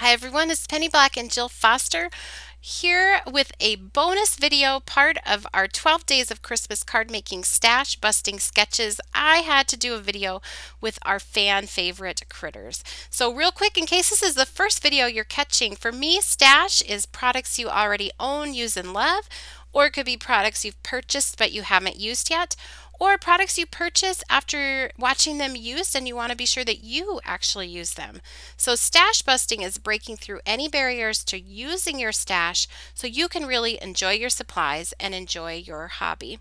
Hi everyone, it's Penny Black and Jill Foster here with a bonus video, part of our 12 Days of Christmas Card Making Stash Busting Sketches. I had to do a video with our fan favorite critters. So real quick, in case this is the first video you're catching, for me, stash is products you already own, use, and love, or it could be products you've purchased but you haven't used yet, or products you purchase after watching them used and you want to be sure that you actually use them. So stash busting is breaking through any barriers to using your stash so you can really enjoy your supplies and enjoy your hobby.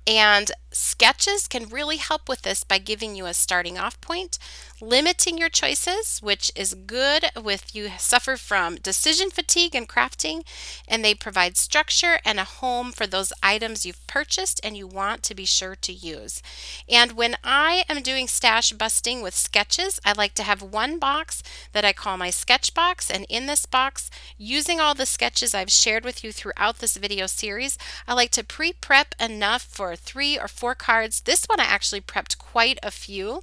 And sketches can really help with this by giving you a starting off point, limiting your choices, which is good if you suffer from decision fatigue in crafting, and they provide structure and a home for those items you've purchased and you want to be sure to use. And when I am doing stash busting with sketches, I like to have one box that I call my sketch box, and in this box, using all the sketches I've shared with you throughout this video series, I like to pre-prep enough for 3 or 4 cards. This one I actually prepped quite a few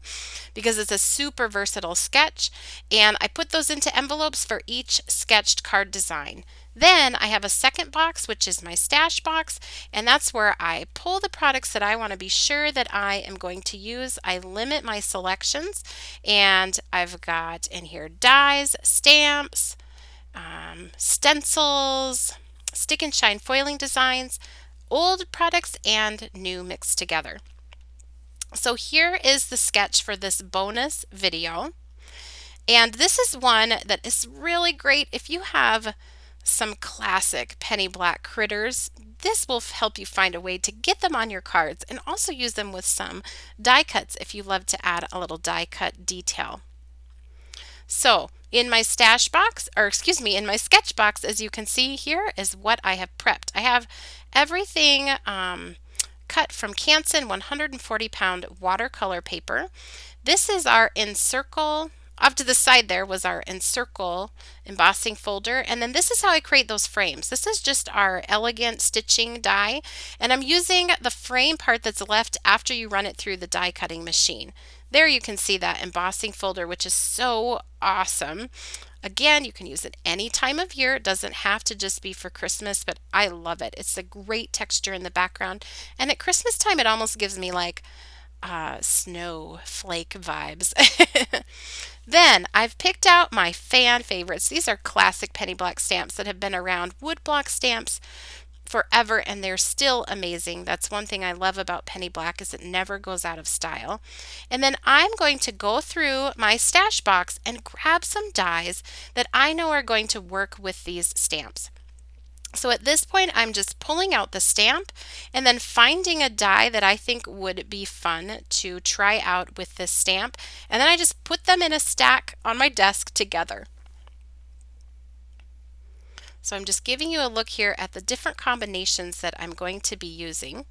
because it's a super versatile sketch, and I put those into envelopes for each sketched card design. Then I have a second box, which is my stash box, and that's where I pull the products that I want to be sure that I am going to use. I limit my selections, and I've got in here dies, stamps, stencils, stick and shine foiling designs, old products, and new mixed together. So here is the sketch for this bonus video. And this is one that is really great if you have some classic Penny Black critters. This will help you find a way to get them on your cards and also use them with some die cuts if you love to add a little die cut detail. So in my stash box, or excuse me, in my sketch box, as you can see here, is what I have prepped. I have everything cut from Canson 140-pound watercolor paper. This is our encircle. Off to the side there was our encircle embossing folder, and then this is how I create those frames. This is just our elegant stitching die, and I'm using the frame part that's left after you run it through the die cutting machine. There you can see that embossing folder, which is so awesome. Again, you can use it any time of year. It doesn't have to just be for Christmas, but I love it. It's a great texture in the background, and at Christmas time it almost gives me like snowflake vibes. Then I've picked out my fan favorites. These are classic Penny Black stamps that have been around, woodblock stamps, forever, and they're still amazing. That's one thing I love about Penny Black, is it never goes out of style. And then I'm going to go through my stash box and grab some dies that I know are going to work with these stamps. So at this point, I'm just pulling out the stamp and then finding a die that I think would be fun to try out with this stamp. And then I just put them in a stack on my desk together. So I'm just giving you a look here at the different combinations that I'm going to be using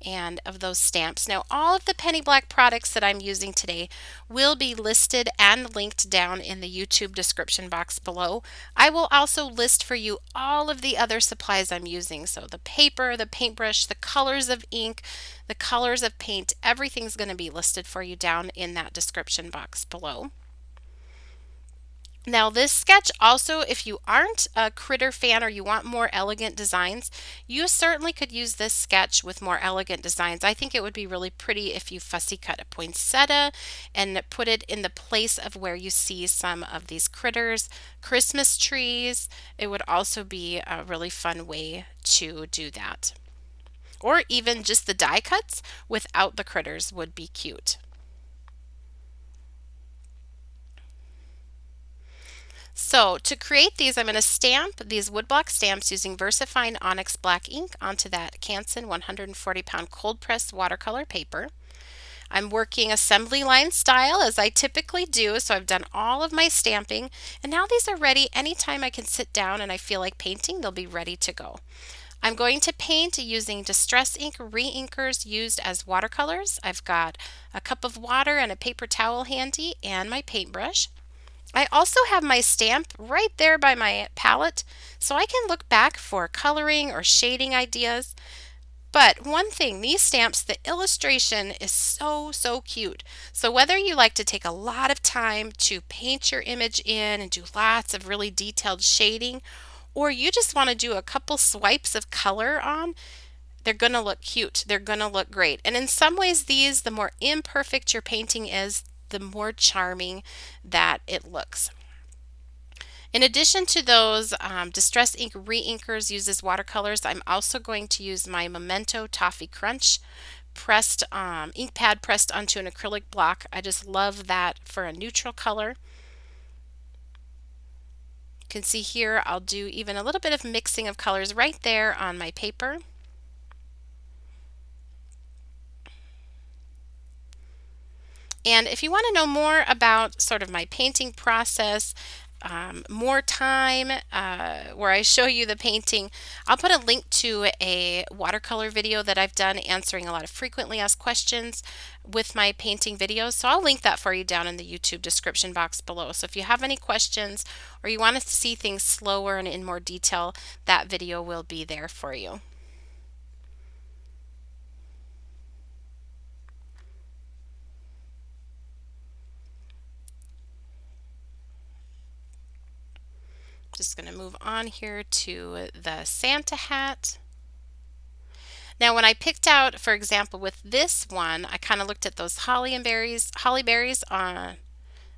and of those stamps. Now, all of the Penny Black products that I'm using today will be listed and linked down in the YouTube description box below. I will also list for you all of the other supplies I'm using. So the paper, the paintbrush, the colors of ink, the colors of paint, everything's going to be listed for you down in that description box below. Now this sketch also, if you aren't a critter fan or you want more elegant designs, you certainly could use this sketch with more elegant designs. I think it would be really pretty if you fussy cut a poinsettia and put it in the place of where you see some of these critters, Christmas trees. It would also be a really fun way to do that. Or even just the die cuts without the critters would be cute. So to create these, I'm going to stamp these woodblock stamps using Versafine Onyx black ink onto that Canson 140-pound cold press watercolor paper. I'm working assembly line style as I typically do, so I've done all of my stamping, and now these are ready. Anytime I can sit down and I feel like painting, they'll be ready to go. I'm going to paint using Distress Ink Reinkers used as watercolors. I've got a cup of water and a paper towel handy and my paintbrush. I also have my stamp right there by my palette, so I can look back for coloring or shading ideas. But one thing, these stamps, the illustration is so cute. So whether you like to take a lot of time to paint your image in and do lots of really detailed shading, or you just want to do a couple swipes of color on, they're going to look cute. They're going to look great. And in some ways, these, the more imperfect your painting is, the more charming that it looks. In addition to those Distress Ink Reinkers uses watercolors, I'm also going to use my Memento Toffee Crunch pressed ink pad pressed onto an acrylic block. I just love that for a neutral color. You can see here I'll do even a little bit of mixing of colors right there on my paper. And if you want to know more about sort of my painting process, more time where I show you the painting, I'll put a link to a watercolor video that I've done answering a lot of frequently asked questions with my painting videos. So I'll link that for you down in the YouTube description box below. So if you have any questions or you want to see things slower and in more detail, that video will be there for you. Just going to move on here to the Santa hat. Now when I picked out, for example, with this one, I kind of looked at those holly berries on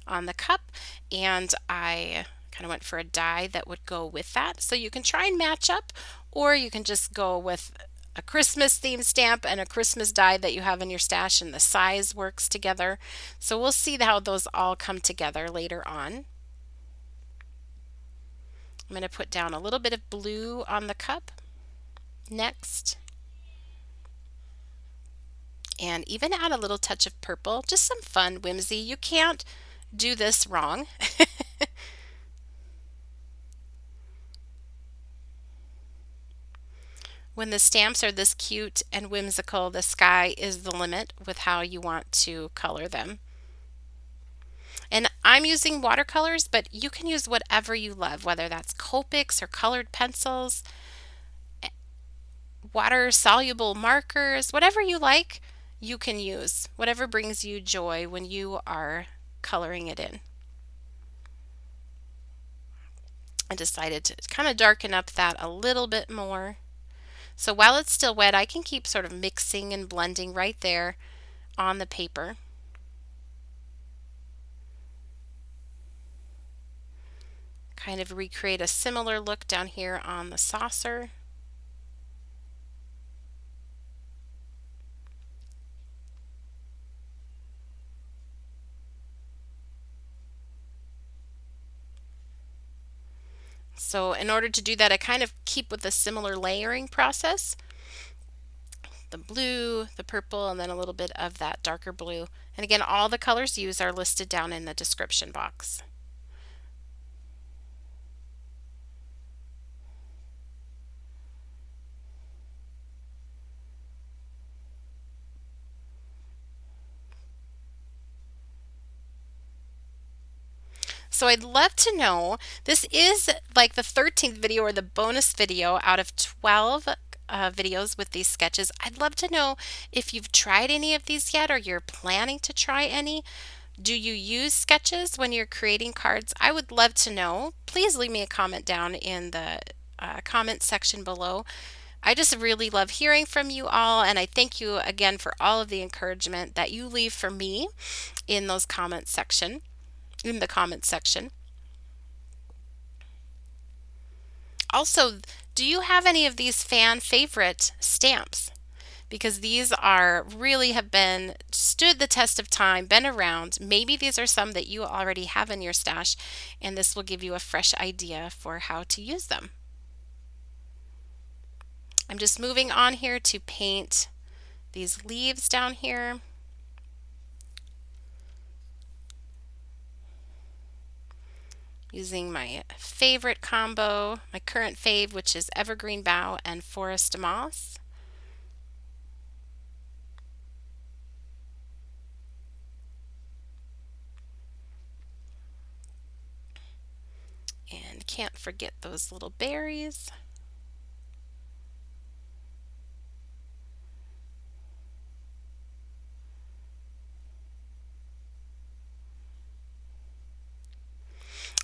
the cup, and I kind of went for a die that would go with that. So you can try and match up, or you can just go with a Christmas themed stamp and a Christmas die that you have in your stash, and the size works together. So we'll see how those all come together later on. I'm going to put down a little bit of blue on the cup next, and even add a little touch of purple, just some fun whimsy. You can't do this wrong. When the stamps are this cute and whimsical, the sky is the limit with how you want to color them. And I'm using watercolors, but you can use whatever you love, whether that's Copics or colored pencils, water-soluble markers, whatever you like, you can use. Whatever brings you joy when you are coloring it in. I decided to kind of darken up that a little bit more. So while it's still wet, I can keep sort of mixing and blending right there on the paper. Kind of recreate a similar look down here on the saucer. So in order to do that, I kind of keep with a similar layering process. The blue, the purple, and then a little bit of that darker blue. And again, all the colors used are listed down in the description box. So I'd love to know, this is like the 13th video or the bonus video out of 12 videos with these sketches. I'd love to know if you've tried any of these yet or you're planning to try any. Do you use sketches when you're creating cards? I would love to know. Please leave me a comment down in the comment section below. I just really love hearing from you all, and I thank you again for all of the encouragement that you leave for me in those comments section. In the comments section. Also, do you have any of these fan favorite stamps? Because these are really have been stood the test of time, been around. Maybe these are some that you already have in your stash, and this will give you a fresh idea for how to use them. I'm just moving on here to paint these leaves down here. Using my favorite combo, my current fave, which is Evergreen Bough and Forest Moss. And can't forget those little berries.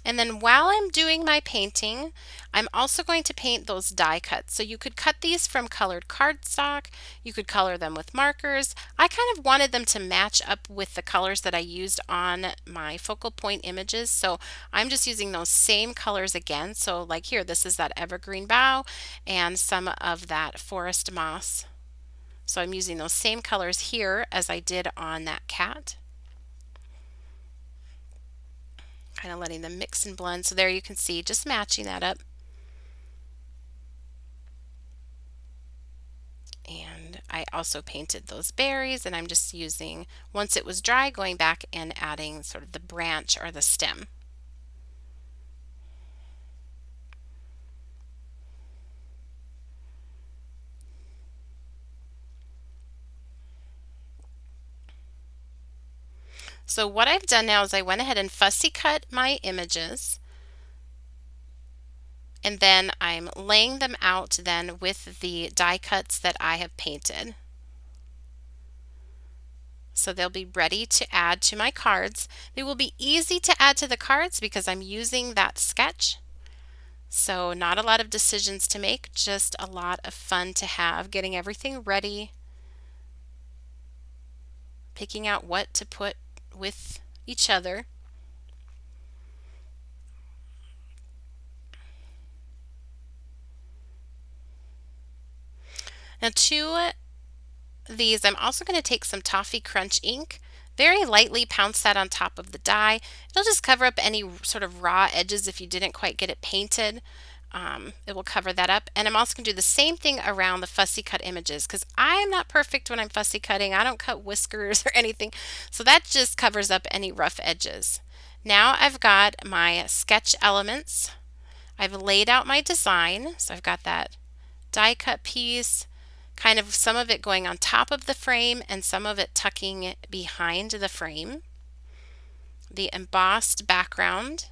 And then while I'm doing my painting, I'm also going to paint those die cuts. So you could cut these from colored cardstock, you could color them with markers. I kind of wanted them to match up with the colors that I used on my focal point images. So I'm just using those same colors again. So like here, this is that evergreen bough and some of that forest moss. So I'm using those same colors here as I did on that cat. Kind of letting them mix and blend. So there you can see just matching that up. And I also painted those berries, and I'm just using, once it was dry, going back and adding sort of the branch or the stem. So what I've done now is I went ahead and fussy cut my images, and then I'm laying them out then with the die cuts that I have painted. So they'll be ready to add to my cards. They will be easy to add to the cards because I'm using that sketch. So not a lot of decisions to make, just a lot of fun to have, getting everything ready, picking out what to put with each other. Now to these, I'm also going to take some Toffee Crunch ink, very lightly pounce that on top of the die. It'll just cover up any sort of raw edges if you didn't quite get it painted. It will cover that up. And I'm also going to do the same thing around the fussy cut images because I'm not perfect when I'm fussy cutting. I don't cut whiskers or anything. So that just covers up any rough edges. Now I've got my sketch elements. I've laid out my design. So I've got that die cut piece, kind of some of it going on top of the frame and some of it tucking behind the frame. The embossed background.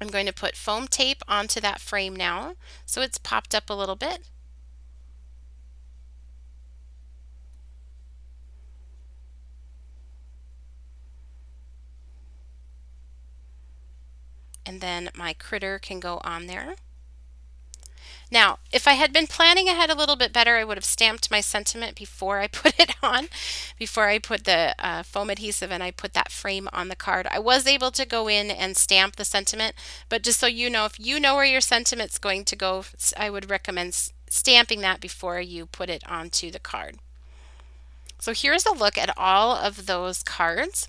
I'm going to put foam tape onto that frame now so it's popped up a little bit. And then my critter can go on there. Now, if I had been planning ahead a little bit better, I would have stamped my sentiment before I put it on, before I put the foam adhesive and I put that frame on the card. I was able to go in and stamp the sentiment, but just so you know, if you know where your sentiment's going to go, I would recommend stamping that before you put it onto the card. So here's a look at all of those cards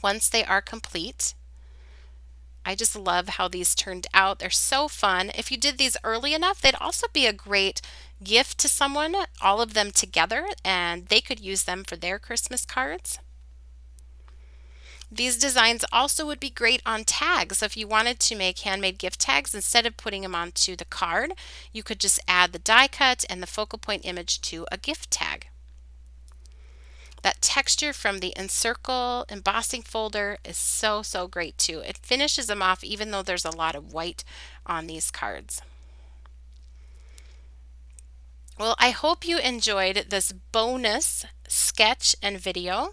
once they are complete. I just love how these turned out. They're so fun. If you did these early enough, they'd also be a great gift to someone, all of them together, and they could use them for their Christmas cards. These designs also would be great on tags. So if you wanted to make handmade gift tags, instead of putting them onto the card, you could just add the die cut and the focal point image to a gift tag. That texture from the Encircle embossing folder is so great too. It finishes them off even though there's a lot of white on these cards. Well, I hope you enjoyed this bonus sketch and video.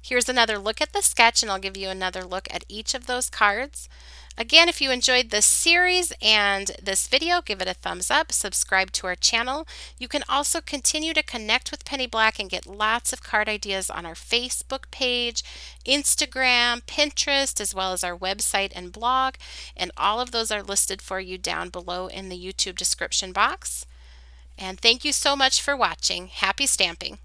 Here's another look at the sketch, and I'll give you another look at each of those cards. Again, if you enjoyed this series and this video, give it a thumbs up, subscribe to our channel. You can also continue to connect with Penny Black and get lots of card ideas on our Facebook page, Instagram, Pinterest, as well as our website and blog. And all of those are listed for you down below in the YouTube description box. And thank you so much for watching. Happy stamping!